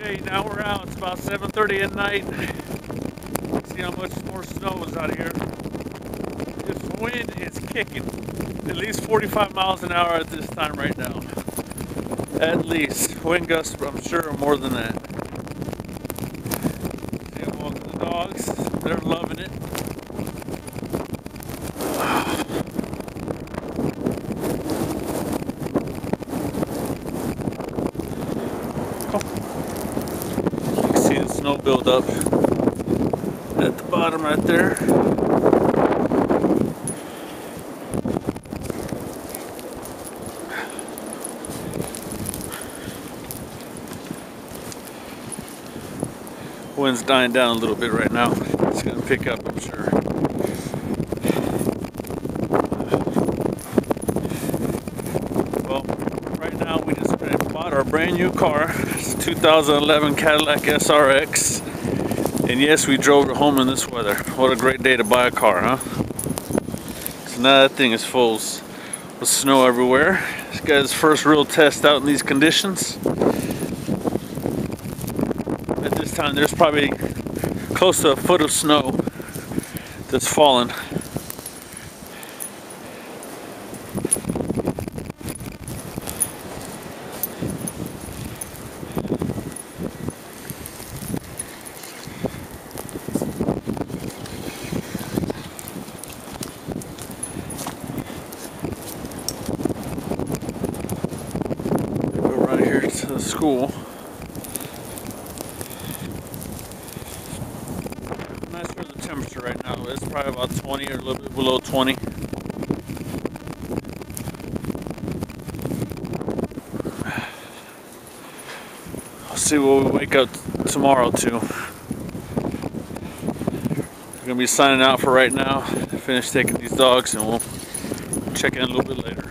Okay, now we're out. It's about 7:30 at night. See how much more snow is out here. This wind is kicking. At least 45 miles an hour at this time right now. At least. Wind gusts, I'm sure, are more than that. See, I'm walking the dogs. They're loving it. You can see the snow build up at the bottom right there. Wind's dying down a little bit right now. It's going to pick up, I'm sure. Well, right now we just bought our brand new car. It's a 2011 Cadillac SRX. And yes, we drove it home in this weather. What a great day to buy a car, huh? So now that thing is full with snow everywhere. This guy's first real test out in these conditions. At this time, there's probably close to a foot of snow that's fallen. Go right here to the school. Temperature right now is probably about 20 or a little bit below 20. I'll see what we wake up tomorrow to. We're gonna be signing out for right now. Finish taking these dogs and we'll check in a little bit later.